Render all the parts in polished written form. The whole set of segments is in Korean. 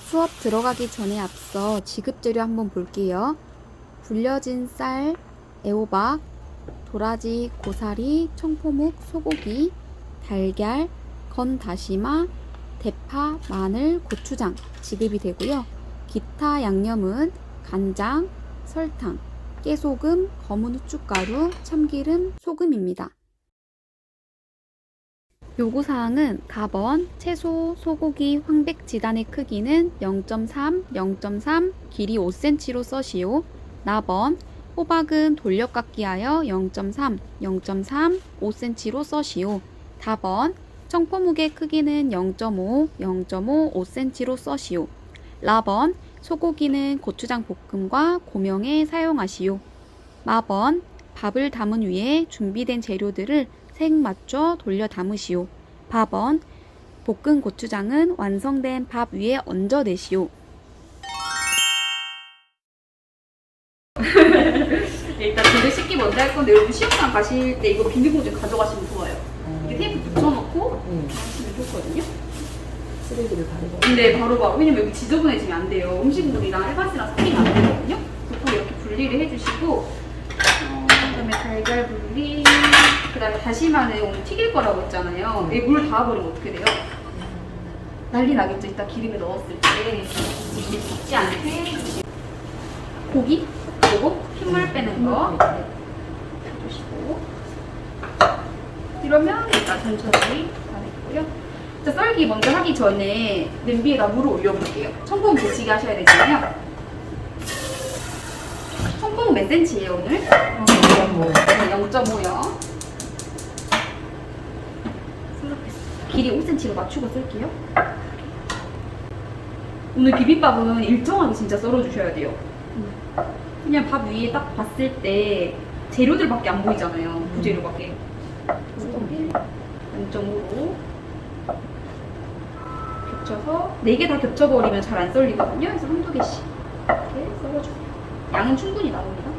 수업 들어가기 전에 앞서 지급재료 한번 볼게요. 불려진 쌀, 애호박, 도라지, 고사리, 청포묵, 소고기, 달걀, 건 다시마, 대파, 마늘, 고추장 지급이 되고요. 기타 양념은 간장, 설탕, 깨소금, 검은 후춧가루, 참기름, 소금입니다. 요구사항은 4번 채소, 소고기, 황백지단의 크기는 0.3, 0.3, 길이 5cm로 써시오. 4번 호박은 돌려깎기하여 0.3, 0.3, 5cm로 써시오. 4번 청포묵의 크기는 0.5, 0.5, 5cm로 써시오. 4번 소고기는 고추장 볶음과 고명에 사용하시오. 4번 밥을 담은 위에 준비된 재료들을 색 맞춰 돌려 담으시오. 4번 볶은 고추장은 완성된 밥 위에 얹어내시오. 일단 재료 씻기 먼저 할 건데 여러분 시험장 가실 때 이거 비닐봉지 가져가시면 좋아요. 이게 테이프 붙여놓고 하시면 좋거든요. 쓰레기를 바로. 네, 바로바로. 왜냐면 여기 지저분해지면 안 돼요. 음식물이랑 일반이랑 섞이면 안 되거든요. 보통 이렇게 분리를 해주시고 그다음에 달걀 분리, 그다음에 다시마는 오늘 튀길 거라고 했잖아요. 이 물 닿아버리면 어떻게 돼요? 난리 나겠죠. 이따 기름에 넣었을 때 익지 않게. 고기, 그리고 핏물 빼는 거 해주시고, 이러면 일단 천천히 다 됐고요. 자, 썰기 먼저 하기 전에 냄비에다 물을 올려볼게요. 청포묵 데치기 하셔야 되잖아요. 청포묵 몇 cm예요 오늘? 네, 0.5요. 길이 5cm로 맞추고 쓸게요. 오늘 비빔밥은 일정하게 진짜 썰어주셔야 돼요. 그냥 밥 위에 딱 봤을 때 재료들밖에 안 보이잖아요. 부재료밖에. 0.5로 겹쳐서 4개 다 겹쳐버리면 잘 안 썰리거든요. 그래서 한두 개씩 이렇게 썰어주세요. 양은 충분히 나옵니다.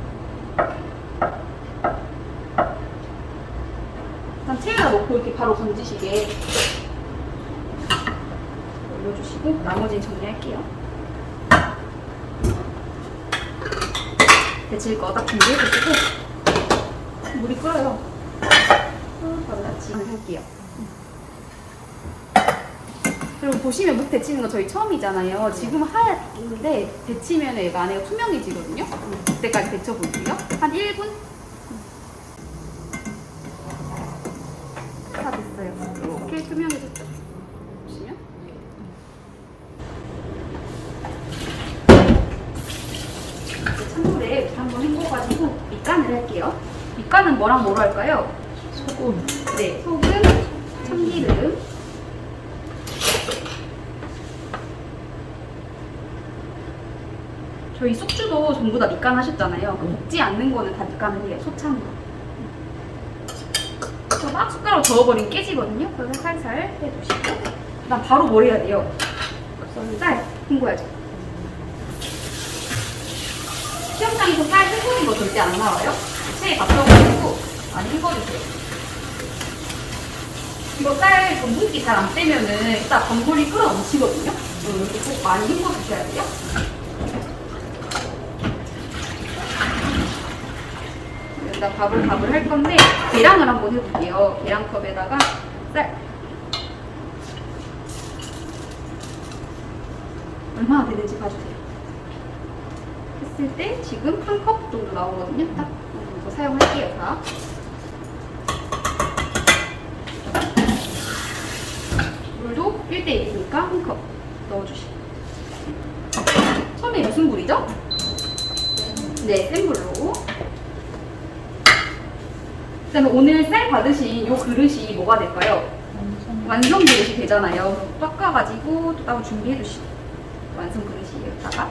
일단 체에다 넣고 이렇게 바로 건지시게 올려주시고 나머지는 정리할게요. 데칠 거 딱 준비해주시고 물이 끓어요. 바로 같이 할게요. 그리고 보시면 묵 데치는 거 저희 처음이잖아요. 지금 하얗는데 데치면 얘가 안에가 투명해지거든요. 그때까지 데쳐볼게요. 한 1분? 다 됐어요. 이렇게 투명해졌죠. 보시면. 찬물에 한번 헹궈가지고 밑간을 할게요. 밑간은 뭐랑 뭐로 할까요? 소금. 네, 소금, 참기름. 저희 숙주도 전부 다 밑간 하셨잖아요. 볶지 않는 거는 다 밑간을 해요. 소참으로. 그래서 막 숟가락 저어버리면 깨지거든요. 그래서 살살 해주시고. 그다음 바로 뭘 해야 돼요? 쌀 헹궈야죠. 시험장에서 쌀 헹구는 거 절대 안 나와요. 체에 받쳐가지고 많이 헹궈주세요. 이거 쌀 전분기 잘 안 빼면은 일단 전골이 끓어 넘치거든요. 이렇게 꼭 많이 헹궈주셔야 돼요. 여기다 밥을 할 건데 계량을 한번 해볼게요. 계량컵에다가 쌀 얼마나 되는지 봐주세요. 했을 때 지금 한 컵 정도 나오거든요. 딱 이거 사용할게요. 다. 물도 1대1이니까 한 컵 넣어주시고. 처음에 무슨 불이죠? 네, 센 불로. 그다음에 오늘 쌀 받으신 요 그릇이 뭐가 될까요? 완성 그릇이 되잖아요. 닦아가지고 또 따로 준비해 주시고 완성 그릇이에다가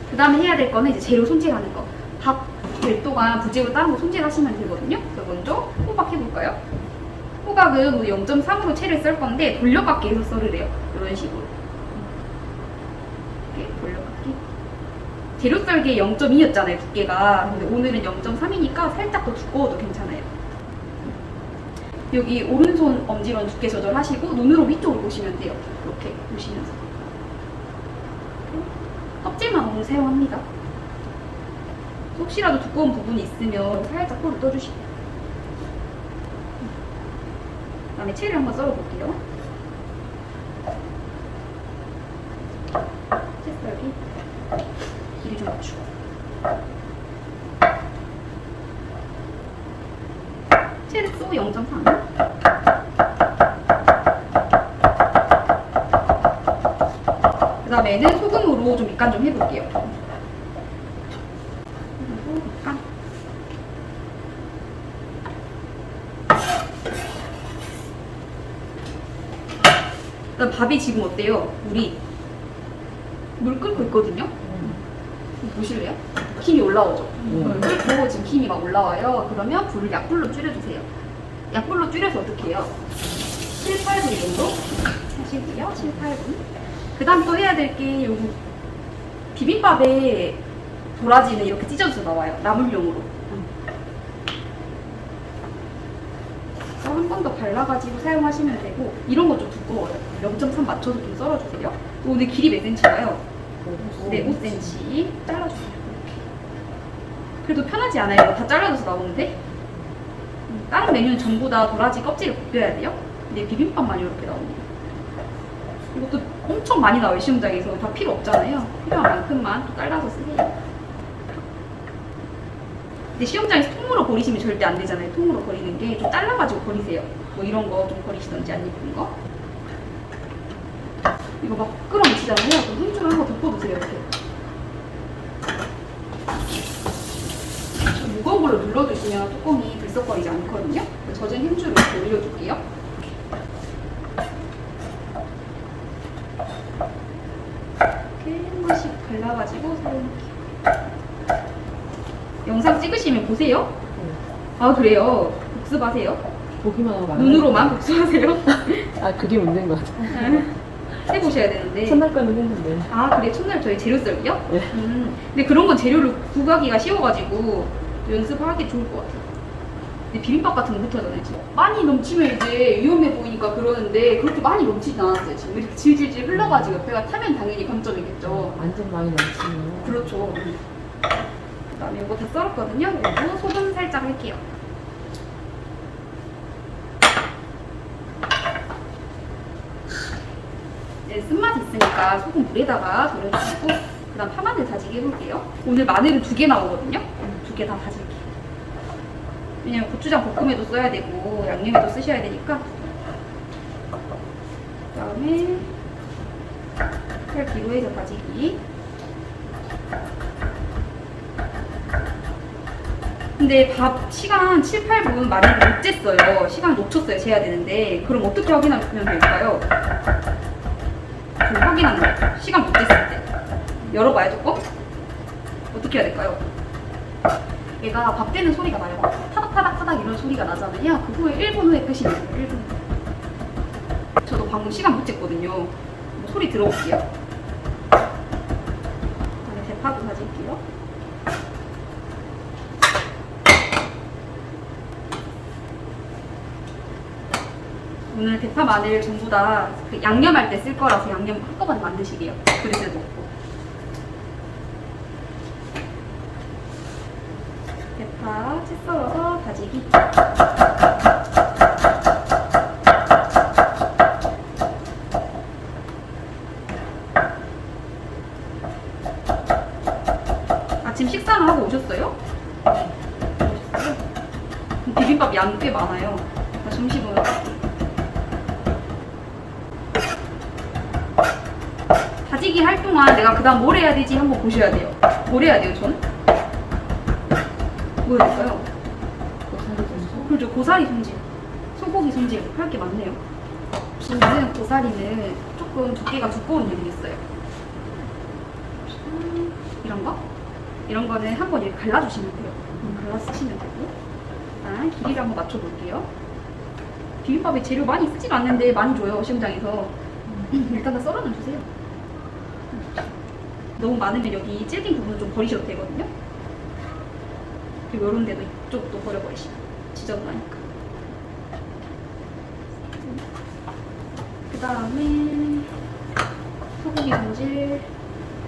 그 다음에 해야 될 거는 이제 재료 손질하는 거. 밥 될 동안 부재료 다른 거 손질하시면 되거든요. 그래서 먼저 호박 해볼까요? 호박은 0.3으로 채를 썰 건데 돌려깎기 해서 썰으래요. 이런 식으로 이렇게 돌려깎기. 재료 썰기에 0.2였잖아요, 두께가. 근데 오늘은 0.3이니까 살짝 더 두꺼워도 괜찮아요. 여기 오른손 엄지론 두께 조절하시고 눈으로 위쪽으로 보시면 돼요. 이렇게 보시면서. 껍질만 오늘 사용합니다. 혹시라도 두꺼운 부분이 있으면 살짝 코를 떠주시고. 그다음에 채를 한번 썰어볼게요. 채 썰기. 길이 좀 맞추고. 채를 쏘 0.3. 그 다음에는 소금으로 좀 밑간 좀 해볼게요. 그리고 밑간. 그다음 밥이 지금 어때요? 물 끓고 있거든요? 보실래요? 김이 올라오죠? 끓고 지금 김이 막 올라와요. 그러면 불을 약불로 줄여주세요. 약불로 줄여서 어떻게 해요? 7, 8분 정도 하시고요. 7, 8분. 그 다음 또 해야 될 게 요거 비빔밥에 도라지는 이렇게 찢어져서 나와요. 나물용으로. 한 번 더 발라가지고 사용하시면 되고 이런 거 좀 두꺼워요. 0.3 맞춰서 좀 썰어주세요. 오늘 길이 몇 cm인가요? 네, 5cm 잘라주세요. 이렇게. 그래도 편하지 않아요? 이거 다 잘라져서 나오는데 다른 메뉴는 전부 다 도라지 껍질을 벗겨야 돼요. 근데 비빔밥만 이렇게 나옵니다. 이것도 엄청 많이 나와요. 시험장에서 다 필요 없잖아요. 필요한 만큼만 또 잘라서 쓰세요. 근데 시험장에서 통으로 버리시면 절대 안 되잖아요. 통으로 버리는 게 좀 잘라가지고 버리세요. 뭐 이런 거 좀 버리시던지 안 예쁜 거. 이거 막 끌어내시잖아요. 그럼 행주를 한번 덮어두세요. 이렇게. 좀 무거운 걸로 눌러주시면 뚜껑이 들썩거리지 않거든요. 젖은 행주를 이렇게 올려줄게요. 이렇게 한 번씩 발라가지고 사용할게요. 영상 찍으시면 보세요. 아 그래요? 복습하세요? 보기만 하고 눈으로만 복습하세요? 아 그게 문제인 것 같아요. 해보셔야 되는데. 첫날 거는 했는데. 아 그래? 첫날 저희 재료 썰기요? 네. 근데 그런 건 재료를 구하기가 쉬워가지고 연습하기 좋을 것 같아요. 근데 비빔밥 같은 거 못하잖아요 지금. 많이 넘치면 이제 위험해 보이니까 그러는데 그렇게 많이 넘치진 않았어요 지금. 이렇게 질질질 흘러가지고 옆에가 타면 당연히 감점이겠죠. 완전 많이 넘치네요. 그렇죠. 그 다음에 이거 다 썰었거든요. 그리고 소금 살짝 할게요. 네, 쓴맛이 있으니까 소금 물에다가 절여주시고 그 다음 파마늘 다지기 해볼게요. 오늘 마늘은 2개 나오거든요. 2개 다 다질게요. 왜냐면 고추장 볶음에도 써야 되고 양념에도 쓰셔야 되니까. 그 다음에 8kg에서 다지기. 근데 밥 시간 7, 8분 마늘을 못 쟀어요. 시간 놓쳤어요. 재야 되는데 그럼 어떻게 확인하면 될까요? 확인하는 거예요. 시간 못 쟀을 때. 열어봐요, 조금. 어떻게 해야 될까요? 얘가 밥 되는 소리가 나요. 타닥타닥타닥 이런 소리가 나잖아요. 그 후에 1분 후에 끄시면 돼요. 1분. 저도 방금 시간 못 쟀거든요. 소리 들어볼게요. 그다음에 대파도 다질게요. 오늘 대파, 마늘 전부 다 그 양념할 때 쓸 거라서 양념 한꺼번에 만드시게요. 그릇에 넣고. 대파 채 썰어서 다지기. 아침 식사는 하고 오셨어요? 오셨어요? 비빔밥 양 꽤 많아요. 점심은 다지기 할 동안 내가 그 다음 뭘 해야 되지 한번 보셔야 돼요. 뭘 해야 돼요, 전? 뭐 해야 될까요? 고사리 좀 그렇죠, 고사리 손질. 소고기 손질 할 게 많네요. 저는 고사리는 조금 두께가 두꺼운 일이 있어요. 이런 거? 이런 거는 한번 이렇게 갈라주시면 돼요. 갈라 쓰시면 되고. 일단 길이를 한번 맞춰볼게요. 비빔밥에 재료 많이 쓰지가 않는데 많이 줘요, 시험장에서. 일단 다 썰어는 주세요. 너무 많으면 여기 질긴 부분은 좀 버리셔도 되거든요. 그리고 이런 데도 이쪽도 버려버리시고 지저분하니까. 그 다음에 소고기 손질.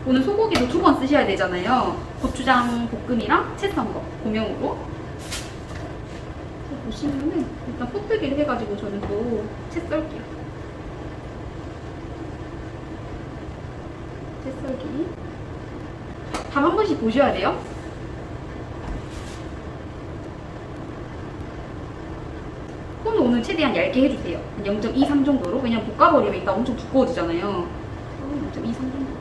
오늘 소고기도 2번 쓰셔야 되잖아요. 고추장 볶음이랑 채 썬 거, 고명으로. 보시면은 일단 포뜨기를 해가지고 저는 또 채 썰게요. 채 썰기. 밥 한 번씩 보셔야 돼요. 손은 오늘 최대한 얇게 해주세요. 0.23 정도로. 왜냐면 볶아버리면 이따 엄청 두꺼워지잖아요. 0.23 정도.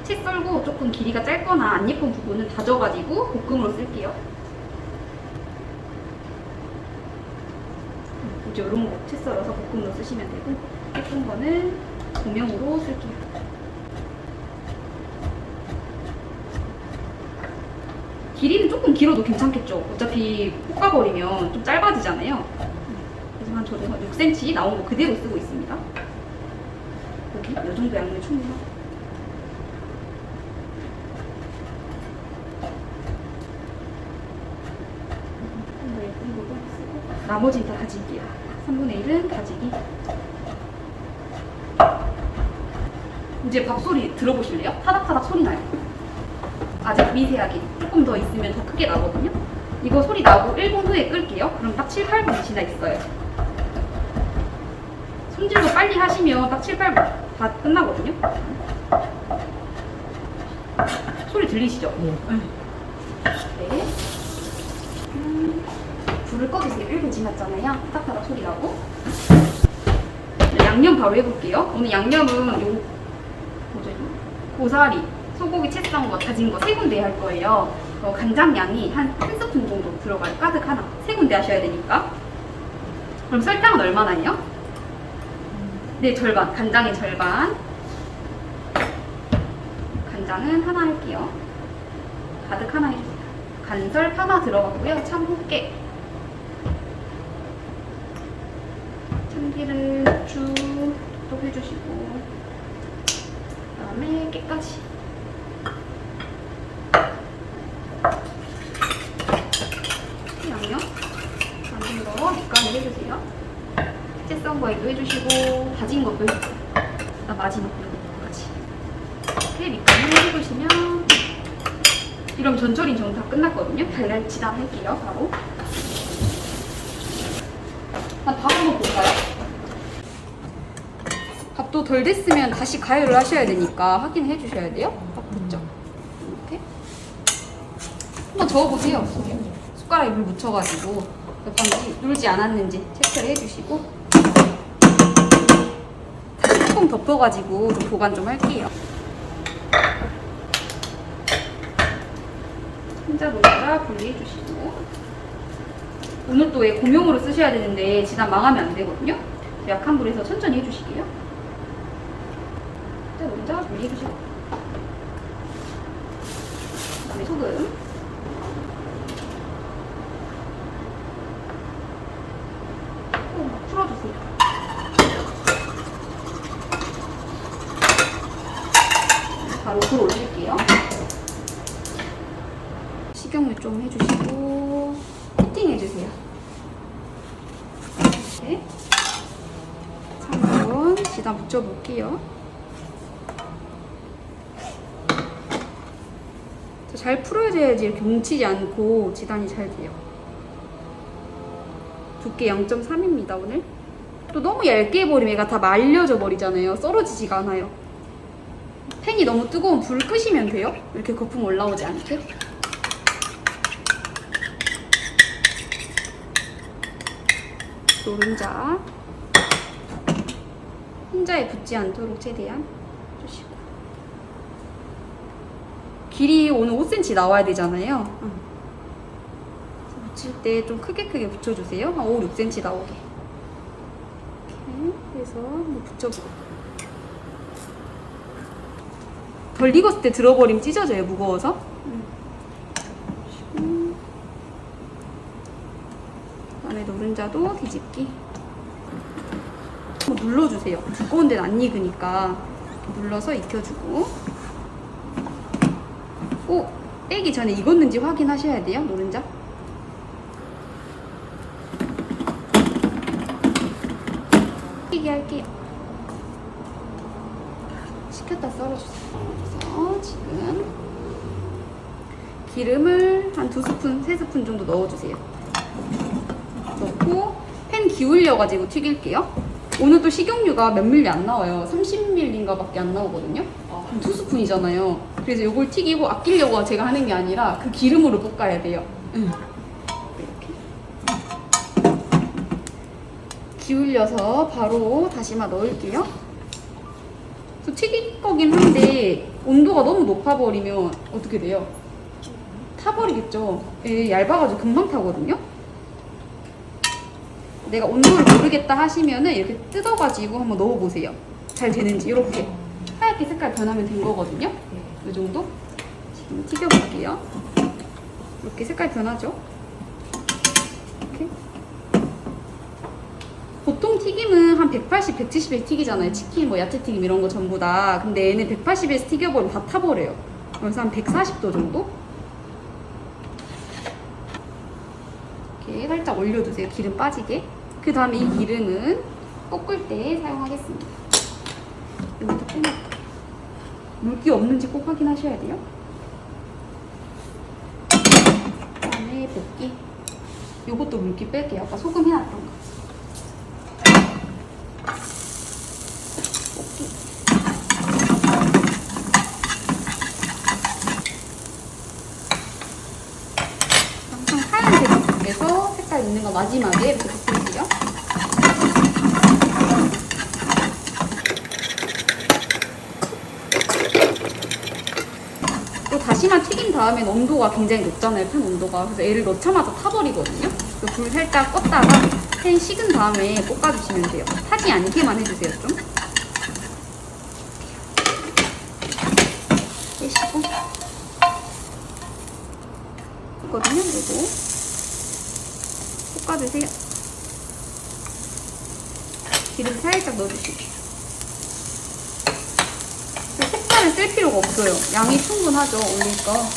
채 썰고 조금 길이가 짧거나 안 예쁜 부분은 다져가지고 볶음으로 쓸게요. 이제 이런 거 채 썰어서 볶음으로 쓰시면 되고, 예쁜 거는 고명으로 쓸게요. 길이는 조금 길어도 괜찮겠죠? 어차피 볶아버리면 좀 짧아지잖아요. 하지만 저는 6cm 나온 거 그대로 쓰고 있습니다. 여기 이 정도 양면 충분하고. 나머지는 다 다질게요. 3분의 1은 다지기. 이제 밥 소리 들어보실래요? 타닥타닥 소리 나요. 아직 미세하게. 조금 더 있으면 더 크게 나거든요. 이거 소리 나고 1분 후에 끌게요. 그럼 딱 7, 8분 지나 있어요. 손질도 빨리 하시면 딱 7, 8분 다 끝나거든요. 소리 들리시죠? 네. 네. 불을 꺼주세요. 1분 지났잖아요. 타닥타닥 소리 나고. 양념 바로 해볼게요. 오늘 양념은 요 뭐죠? 고사리, 소고기 채 썬 거, 다진 거 3군데 할 거예요. 간장 양이 한 스푼 정도 들어가요. 가득 하나. 3군데 하셔야 되니까. 그럼 설탕은 얼마나 해요? 네, 절반. 간장의 절반. 간장은 하나 할게요. 가득 하나 해주세요. 간설 파마 들어가고요. 참깨. 참기름, 후추 또 해주시고, 그 다음에 깨까지. 양념 만든 거 밑간을 해주세요. 채 썬 거에도 해주시고, 다진 것도 해주세요. 그다음 마지막 요거까지. 이렇게 밑간을 해주시면, 이러면 전처리 정도 다 끝났거든요. 달걀 지단 할게요. 바로. 밥 한번 볼까요? 밥도 덜 됐으면 다시 가열을 하셔야 되니까 확인해 주셔야 돼요. 밥 붙죠? 이렇게 한번 저어보세요. 숟가락에 물 묻혀가지고 몇 번 눌지 않았는지 체크를 해주시고, 다시 뚜껑 덮어가지고 좀 보관 좀 할게요. 혼자 놓다가 분리해 주시고, 오늘 또 왜 고명으로 쓰셔야 되는데 지단 망하면 안 되거든요. 약한 불에서 천천히 해주시게요. 자, 혼자 분리해 주시고, 그다음에 소금, 풀어주세요. 바로 불 올릴게요. 식용유 좀 해주시고 코팅해주세요. 이렇게 한번 지단 붙여볼게요. 잘 풀어줘야지 이렇게 뭉치지 않고 지단이 잘 돼요. 두께 0.3입니다 오늘. 또 너무 얇게 해버리면 얘가 다 말려져 버리잖아요. 썰어지지가 않아요. 팬이 너무 뜨거운 불 끄시면 돼요. 이렇게 거품 올라오지 않게. 노른자 흰자에 붙지 않도록 최대한 해주시고, 길이 오늘 5cm 나와야 되잖아요. 붙일 때 좀 크게 붙여주세요. 한 5, 6cm 나오게. 이렇게 해서 한번 붙여보고, 덜 익었을 때 들어버리면 찢어져요, 무거워서. 그다음에 노른자도 뒤집기. 한번 눌러주세요. 두꺼운 데는 안 익으니까 눌러서 익혀주고. 꼭 빼기 전에 익었는지 확인하셔야 돼요, 노른자. 튀기게 할게요. 식혔다 썰어주세요. 그래서 지금 기름을 한 2스푼, 3스푼 정도 넣어주세요. 넣고 팬 기울여가지고 튀길게요. 오늘 또 식용유가 몇 밀리 안 나와요. 30ml인가 밖에 안 나오거든요. 한 2스푼이잖아요. 그래서 이걸 튀기고 아끼려고 제가 하는 게 아니라 그 기름으로 볶아야 돼요. 이렇게 기울여서 바로 다시마 넣을게요. 또 튀길 거긴 한데 온도가 너무 높아버리면 어떻게 돼요? 타버리겠죠. 예, 얇아가지고 금방 타거든요. 내가 온도를 모르겠다 하시면은 이렇게 뜯어가지고 한번 넣어보세요. 잘 되는지. 이렇게 하얗게 색깔 변하면 된 거거든요. 이 정도? 지금 튀겨볼게요. 이렇게 색깔 변하죠? 이렇게. 보통 튀김은 한 180, 170에 튀기잖아요. 치킨, 뭐 야채튀김 이런 거 전부 다. 근데 얘는 180에서 튀겨버리면 다 타버려요. 그래서 한 140도 정도? 이렇게 살짝 올려주세요. 기름 빠지게. 그 다음에 이 기름은 볶을 때 사용하겠습니다. 여기부터 빼놓을게요. 물기 없는지 꼭 확인하셔야 돼요. 그 다음에 볶기. 요것도 물기 뺄게요. 아까 소금 해놨던 거. 볶기. 항상 하얀색에서 색깔 있는 거 마지막에 이렇게 볶을게요. 또 다시마 튀긴 다음엔 온도가 굉장히 높잖아요. 팬 온도가. 그래서 얘를 넣자마자 타버리거든요. 불 살짝 껐다가 팬 식은 다음에 볶아주시면 돼요. 타지 않게만 해주세요. 좀 빼시고 있거든요. 이거 볶아주세요. 기름 살짝 넣어주시고. 색깔을 쓸 필요가 없어요. 양이 충분하죠. 올릴까.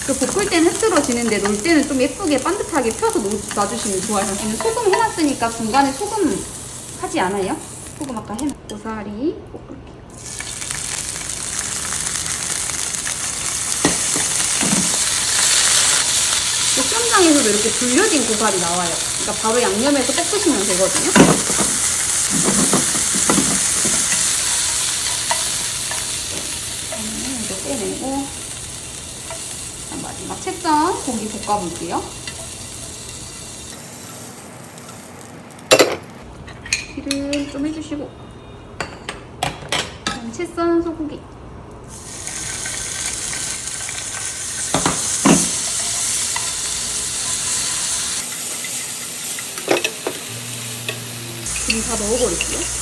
그 볶을 때는 흐트러지는데 넣을 때는 좀 예쁘게 반듯하게 펴서 놔주시면 좋아요. 저는 소금 해놨으니까 중간에 소금 하지 않아요. 소금 아까 해놨고 고사리 볶을게요. 수영장에서도 이렇게 불려진 고사리 나와요. 그러니까 바로 양념해서 볶으시면 되거든요. 이거 빼내고 마지막 채썬 고기 볶아볼게요. 기름 좀 해주시고 그다음에 채썬 소고기 기름 다 넣어버릴게요.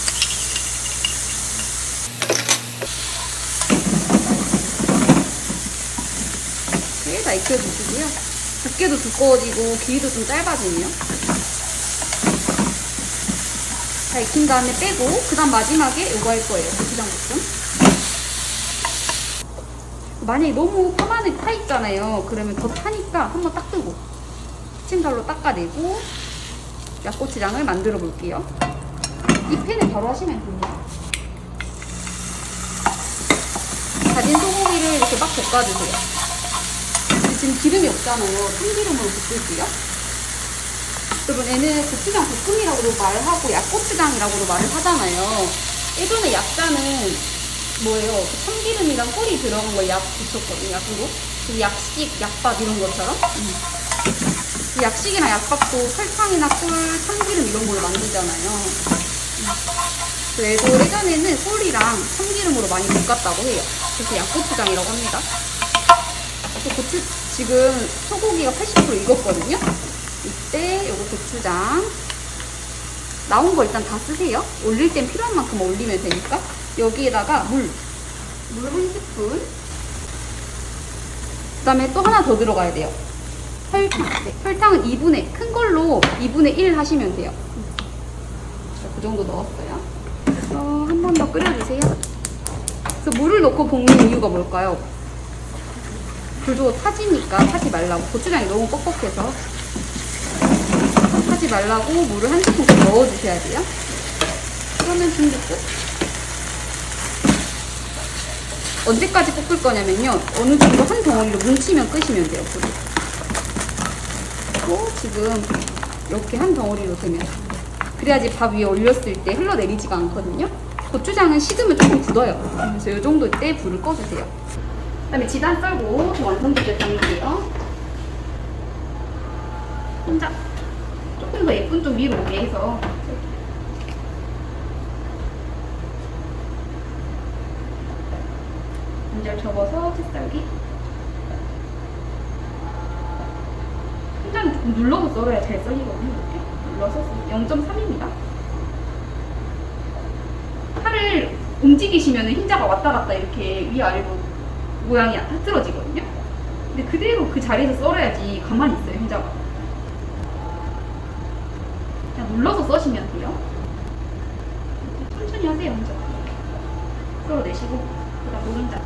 다 익혀주시고요. 두께도 두꺼워지고 길이도 좀 짧아지네요. 다 익힌 다음에 빼고 그 다음 마지막에 이거 할 거예요. 고추장 볶음. 만약에 너무 파마늘 타 있잖아요. 그러면 더 타니까 한번 딱 뜨고 키친타올로 닦아내고 약고추장을 만들어 볼게요. 이 팬에 바로 하시면 됩니다. 다진 소고기를 이렇게 막 볶아주세요. 지금 기름이 없잖아요. 참기름으로 볶을게요. 여러분, 얘는 고추장 볶음이라고도 말하고 약고추장이라고도 말을 하잖아요. 예전에 약자는 뭐예요? 참기름이랑 꿀이 들어간 거 약 붙였거든요. 약으로. 약식, 약밥 이런 것처럼. 약식이나 약밥도 설탕이나 꿀, 참기름 이런 걸로 만들잖아요. 그래서 예전에는 꿀이랑 참기름으로 많이 볶았다고 해요. 그래서 약고추장이라고 합니다. 지금 소고기가 80% 익었거든요. 이때 요거 고추장 나온 거 일단 다 쓰세요. 올릴 땐 필요한 만큼 올리면 되니까. 여기에다가 물 1스푼. 그 다음에 또 하나 더 들어가야 돼요. 설탕. 네, 설탕은 2분의 큰 걸로 2분의 1 하시면 돼요. 그 정도 넣었어요. 한 번 더 끓여주세요. 그래서 물을 넣고 볶는 이유가 뭘까요? 불도 타지니까 타지 말라고. 고추장이 너무 뻑뻑해서 타지 하지 말라고 물을 한 스푼 넣어주셔야 돼요. 그러면 준비 끝. 언제까지 볶을 거냐면요. 어느 정도 한 덩어리로 뭉치면 끄시면 돼요. 불을. 그리고 지금 이렇게 한 덩어리로 되면 그래야지 밥 위에 올렸을 때 흘러내리지가 않거든요. 고추장은 식으면 조금 굳어요. 그래서 이 정도 때 불을 꺼주세요. 그 다음에 지단 썰고 완성도를 담을게요. 혼자 조금 더 예쁜 좀 위로 오게 해서 반절 접어서 채썰기. 혼자는 조금 눌러서 썰어야 잘 썰리거든요. 이렇게 눌러서 0.3입니다. 팔을 움직이시면 흰자가 왔다 갔다 이렇게 위아래로 모양이 흐트러지거든요. 근데 그대로 그 자리에서 썰어야지 가만히 있어요, 흰자가. 그냥 눌러서 써시면 돼요. 천천히 하세요, 혼자. 썰어내시고, 그 다음 노른자.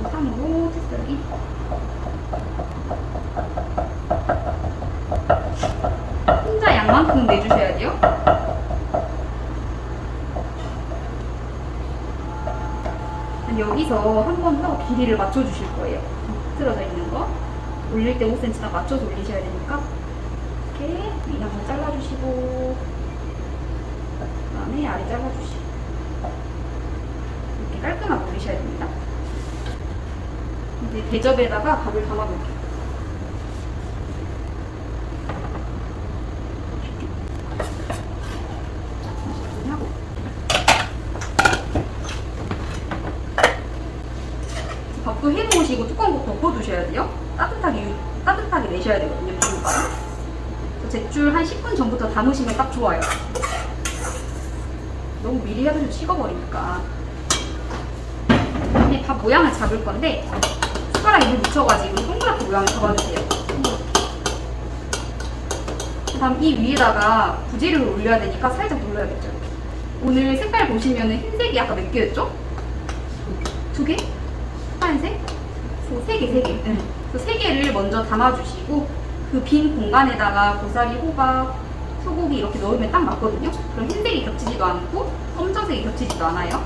0.3으로 채썰기. 혼자 양만큼 내주셔야 돼요. 여기서 한 번 더 길이를 맞춰주실 거예요. 틀어져 있는 거. 올릴 때 5cm 딱 맞춰서 올리셔야 되니까. 이렇게 위 한번 잘라주시고, 그 다음에 아래 잘라주시고. 이렇게 깔끔하게 올리셔야 됩니다. 이제 대접에다가 밥을 담아볼게요. 밥도 해놓으시고 뚜껑 꼭 덮어두셔야 돼요. 따뜻하게 내셔야 되거든요. 비빔밥은. 제출 한 10분 전부터 담으시면 딱 좋아요. 너무 미리 해두면 식어버리니까. 이제 밥 모양을 잡을 건데 숟가락에 물 묻혀가지고 동그랗게 모양을 잡아주세요. 그 다음 이 위에다가 부재료를 올려야 되니까 살짝 눌러야겠죠. 오늘 색깔 보시면 흰색이 아까 몇 개였죠? 2개? 하얀색? 3개. 네. 그 3개를 먼저 담아주시고 그 빈 공간에다가 고사리, 호박, 소고기 이렇게 넣으면 딱 맞거든요. 그럼 흰색이 겹치지도 않고 검정색이 겹치지도 않아요.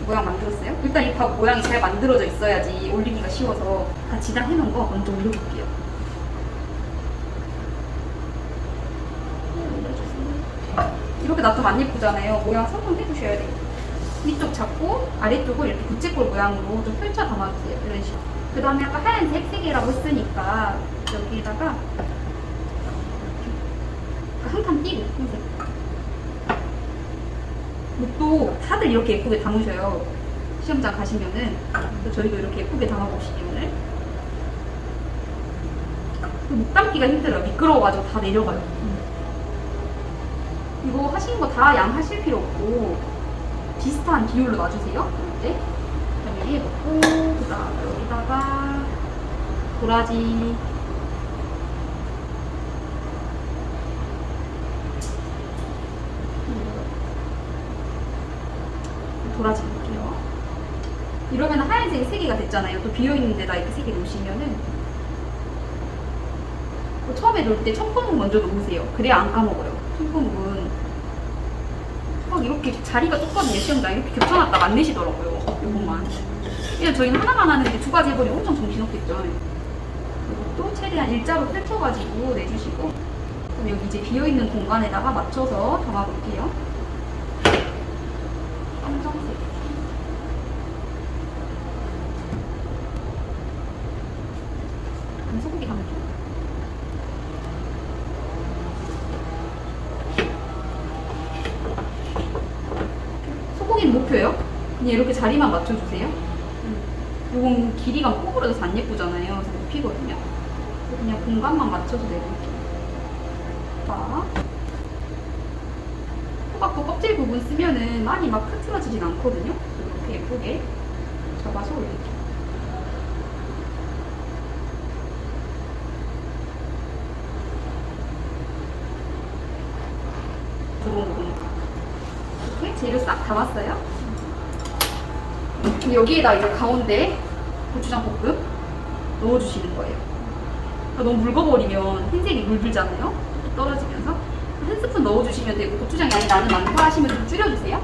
모양 만들었어요? 일단 이 밥 모양이 잘 만들어져 있어야지 올리기가 쉬워서 다 지단해놓은 거 먼저 올려볼게요. 이렇게 놔두면 안 예쁘잖아요. 모양 선택해주셔야 돼요. 위쪽 잡고 아래쪽을 이렇게 부채꼴 모양으로 좀 펼쳐 담아주세요. 이런 식으로. 그 다음에 아까 하얀색 3개라고 했으니까 여기다가 한 칸 띄고 흰색. 또 다들 이렇게 예쁘게 담으셔요. 시험장 가시면은. 그래서 저희도 이렇게 예쁘게 담아보시기 오늘. 목 담기가 힘들어요. 미끄러워가지고 다 내려가요. 이거 하시는 거 다 양 하실 필요 없고 비슷한 비율로 놔주세요. 이때 그다음에 위에 넣고 그다음 여기다가 도라지 넣을게요. 이러면 하얀색이 3개가 됐잖아요. 또 비어있는 데다 이렇게 3개 놓으시면은 처음에 넣을 때 청포묵 먼저 놓으세요. 그래야 안 까먹어요. 청포묵은 막 이렇게 자리가 좁거든요. 시험장 이렇게 겹쳐놨다가 안 내시더라고요. 요것만. 그냥 저희는 하나만 하는데 2가지 해버리면 엄청 정신없겠죠. 이것도 최대한 일자로 펼쳐가지고 내주시고 그럼 여기 이제 비어있는 공간에다가 맞춰서 담아볼게요. 검정색. 소고기 담을게요. 소고기는 목표예요. 그냥 이렇게 자리만 맞춰주세요. 요건 길이가 꼬부러져서 안 예쁘잖아요. 그래서 높이거든요. 그냥 공간만 맞춰서 내볼게요. 호박도 껍질 부분 쓰면은 많이 막 흐트러지진 않거든요. 이렇게 예쁘게 잡아서 올릴게요. 이렇게 재료 싹 담았어요. 여기에다 이제 가운데 고추장 볶음 넣어주시는 거예요. 그러니까 너무 묽어버리면 흰색이 물들잖아요. 뚝뚝 떨어지면서 한 스푼 넣어주시면 되고 고추장 양이 나는 많다 하시면 좀 줄여주세요.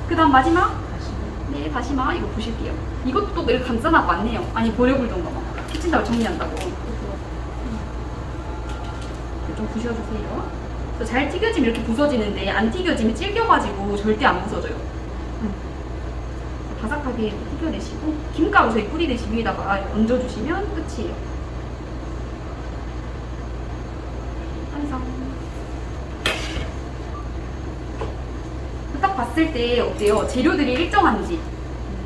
그 다음 마지막 네 다시마 이거 보실게요. 이것도 또 내가 감싸나고 왔네요. 아니 버려불던가 막 키친타올 정리한다고. 좀 부셔주세요. 그래서 잘 튀겨지면 이렇게 부서지는데 안 튀겨지면 질겨가지고 절대 안 부서져요. 바삭하게 이렇게 튀겨내시고 김가루 저희 뿌리듯이 위에다가 얹어주시면 끝이에요. 완성. 딱 봤을 때 어때요? 재료들이 일정한지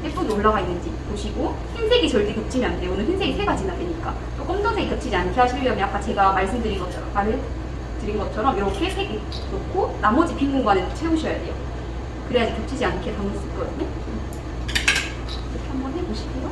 예쁘게 올라가 있는지 보시고 흰색이 절대 겹치면 안 돼요. 오늘 흰색이 세 가지나 되니까 또 검정색이 겹치지 않게 하시려면 아까 제가 말씀드린 것처럼 이렇게 세 개 놓고 나머지 빈 공간에 채우셔야 돼요. 그래야지 겹치지 않게 담을 수 있거든요. 이렇게 한번 해보실게요.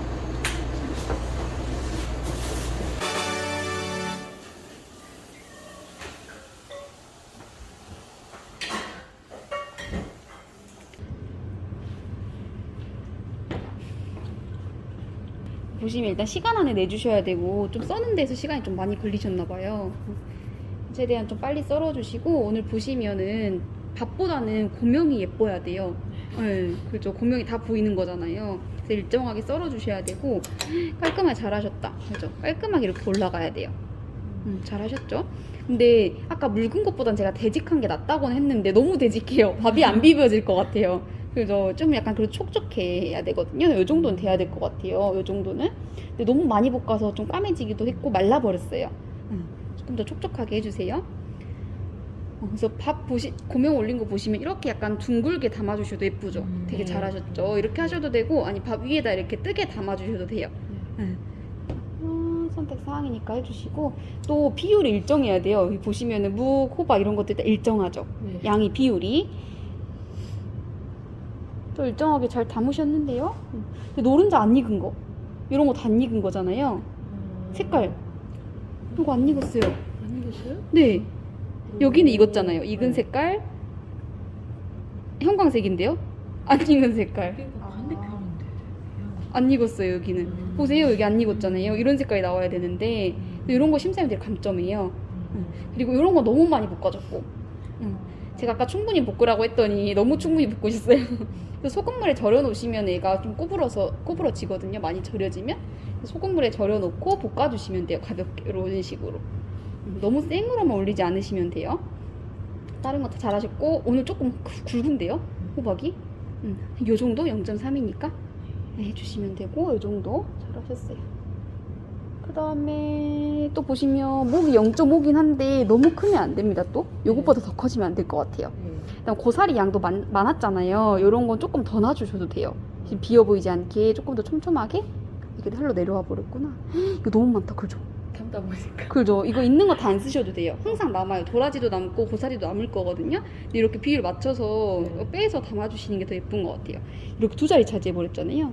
보시면 일단 시간 안에 내주셔야 되고 좀 써는 데서 시간이 좀 많이 걸리셨나 봐요. 최대한 좀 빨리 썰어주시고 오늘 보시면은 밥보다는 고명이 예뻐야 돼요. 네, 그렇죠. 고명이 다 보이는 거잖아요. 그래서 일정하게 썰어주셔야 되고 깔끔하게 잘하셨다. 그죠? 깔끔하게 이렇게 올라가야 돼요. 잘하셨죠? 근데 아까 묽은 것보단 제가 되직한 게 낫다고는 했는데 너무 되직해요. 밥이 안 비벼질 것 같아요. 그래서 좀 약간 그래도 촉촉해야 되거든요. 이 정도는 돼야 될 것 같아요. 이 정도는. 근데 너무 많이 볶아서 좀 까매지기도 했고 말라버렸어요. 조금 더 촉촉하게 해주세요. 그래서 고명 올린 거 보시면 이렇게 약간 둥글게 담아주셔도 예쁘죠? 되게 잘하셨죠? 이렇게 하셔도 되고 아니 밥 위에다 이렇게 뜨게 담아주셔도 돼요. 선택 사항이니까 해주시고 또 비율이 일정해야 돼요. 여기 보시면은 묵, 호박 이런 것들 다 일정하죠? 네. 양이 비율이 또 일정하게 잘 담으셨는데요. 근데 노른자 안 익은 거 이런 거 다 안 익은 거잖아요. 색깔 이거 안 익었어요. 안 익었어요? 네, 여기는 익었잖아요. 익은 색깔 형광색인데요. 안 익은 색깔 반대편인데. 안 익었어요. 여기는 보세요. 여기 안 익었잖아요. 이런 색깔이 나와야 되는데 이런 거 심사위원들이 감점이에요. 그리고 이런 거 너무 많이 볶아줬고 제가 아까 충분히 볶으라고 했더니 너무 충분히 볶으셨어요. 그래서 소금물에 절여 놓으시면 얘가 좀 구부러지거든요. 많이 절여지면 소금물에 절여 놓고 볶아주시면 돼요. 가볍게 이런 식으로. 너무 생으로만 올리지 않으시면 돼요. 다른 거 다 잘하셨고 오늘 조금 굵은데요. 호박이 요 정도 0.3이니까 해주시면 되고 요 정도 잘하셨어요. 그 다음에 또 보시면 목이 0.5긴 한데 너무 크면 안 됩니다. 또 요것보다 더 커지면 안 될 것 같아요. 그다음 고사리 양도 많았잖아요. 요런 건 조금 더 놔주셔도 돼요. 지금 비어 보이지 않게 조금 더 촘촘하게 이렇게 흘러 내려와 버렸구나. 이거 너무 많다. 그죠? 담다 보니까. 그죠? 이거 있는 거 다 안 쓰셔도 돼요. 항상 남아요. 도라지도 남고 고사리도 남을 거거든요. 근데 이렇게 비율 맞춰서 빼서 담아주시는 게 더 예쁜 것 같아요. 이렇게 두 자리 차지해버렸잖아요.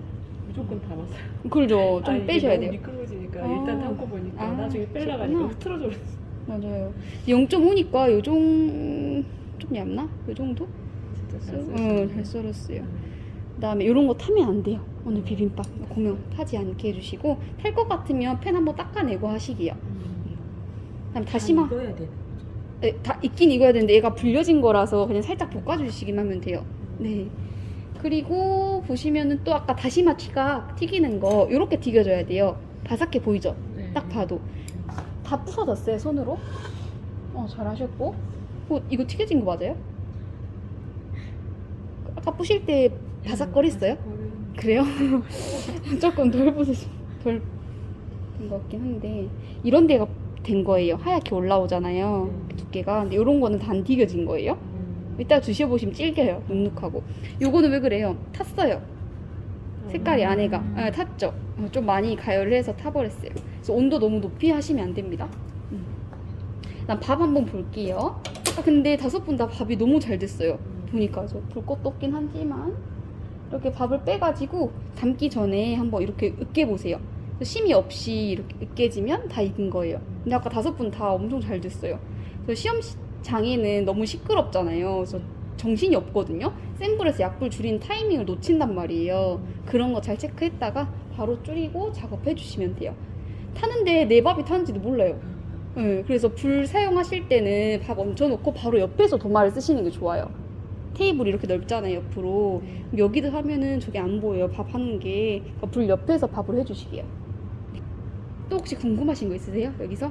무조건 담았어요. 그죠? 좀 빼셔야 돼요. 미끄러지니까 아. 일단 담고 보니까 나중에 빼려고 그렇구나. 하니까 흐트러져 버렸어. 맞아요. 0.5니까 좀 얇나? 요 정도? 진짜 잘 썼어요. 잘 썰었어요. 그 다음에 이런 거 타면 안 돼요. 오늘 비빔밥 고명 타지 않게 해주시고 탈 것 같으면 팬 한번 닦아내고 하시게요. 그다음 다시마 익어야 돼. 다 익긴 익어야 되는데 얘가 불려진 거라서 그냥 살짝 볶아주시기만 하면 돼요. 네. 그리고 보시면은 또 아까 다시마 튀기는 거 이렇게 튀겨줘야 돼요. 바삭해 보이죠? 네. 딱 봐도 다 부서졌어요 손으로. 잘하셨고. 이거 튀겨진 거 맞아요? 아까 부실 때 바삭거렸어요? 그래요? 조금 덜 부서진 것 같긴 한데 이런 데가 된 거예요. 하얗게 올라오잖아요. 두께가. 근데 이런 거는 다 안 튀겨진 거예요. 이따 드셔보시면 질겨요. 눅눅하고. 요거는 왜 그래요? 탔어요. 색깔이 안에가 탔죠. 좀 많이 가열을 해서 타버렸어요. 그래서 온도 너무 높이 하시면 안 됩니다. 난 밥 한번 볼게요. 근데 5분 다 밥이 너무 잘 됐어요. 보니까 볼 것도 없긴 하지만 이렇게 밥을 빼가지고 담기 전에 한번 이렇게 으깨보세요. 심이 없이 이렇게 으깨지면 다 익은 거예요. 근데 아까 5분 다 엄청 잘 됐어요. 그래서 시험장에는 너무 시끄럽잖아요. 그래서 정신이 없거든요. 센 불에서 약불 줄이는 타이밍을 놓친단 말이에요. 그런 거 잘 체크했다가 바로 줄이고 작업해 주시면 돼요. 타는데 내 밥이 타는지도 몰라요. 네, 그래서 불 사용하실 때는 밥 얹혀놓고 바로 옆에서 도마를 쓰시는 게 좋아요. 테이블이 이렇게 넓잖아요, 옆으로. 여기도 하면은 저게 안 보여요, 밥 하는 게. 그러니까 불 옆에서 밥을 해주시게요. 또 혹시 궁금하신 거 있으세요, 여기서?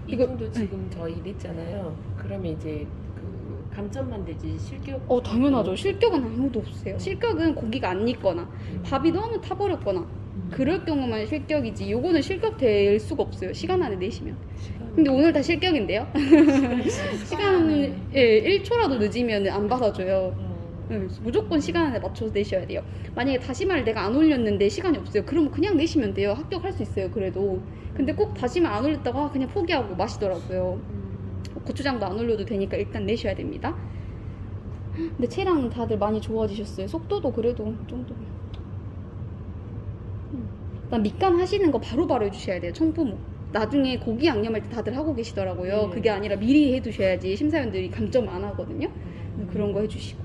이분도 지금 저희 일했잖아요. 그러면 이제 그 감점만 되지 실격. 당연하죠. 실격은 아무도 없으세요. 실격은 고기가 안 익거나 밥이 너무 타버렸거나 그럴 경우만 실격이지, 요거는 실격될 수가 없어요, 시간 안에 내시면. 근데 오늘 다 실격인데요? 시간은 1초라도 늦으면 안 받아줘요. 네, 무조건 시간 안에 맞춰서 내셔야 돼요. 만약에 다시마를 내가 안 올렸는데 시간이 없어요, 그러면 그냥 내시면 돼요. 합격할 수 있어요, 그래도. 근데 꼭 다시마 안 올렸다가 그냥 포기하고 마시더라고요. 고추장도 안 올려도 되니까 일단 내셔야 됩니다. 근데 채랑 다들 많이 좋아지셨어요. 속도도 그래도 이 정도면. 일단 밑간 하시는 거 바로바로 해주셔야 돼요, 청포묵. 나중에 고기 양념할 때 다들 하고 계시더라고요. 그게 아니라 미리 해두셔야지 심사위원들이 감점 안 하거든요. 그런 거 해주시고.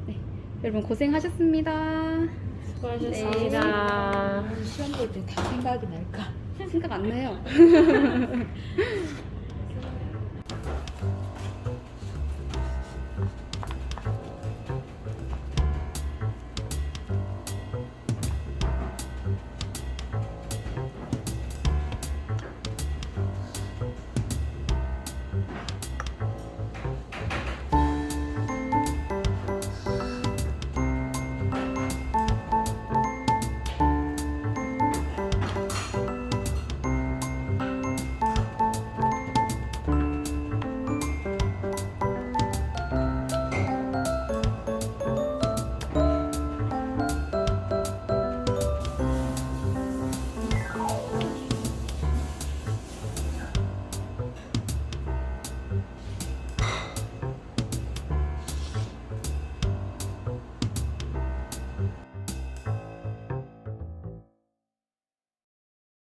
네. 여러분 고생하셨습니다. 수고하셨습니다. 시험 볼 때 다 생각이 날까? 생각 안 나요.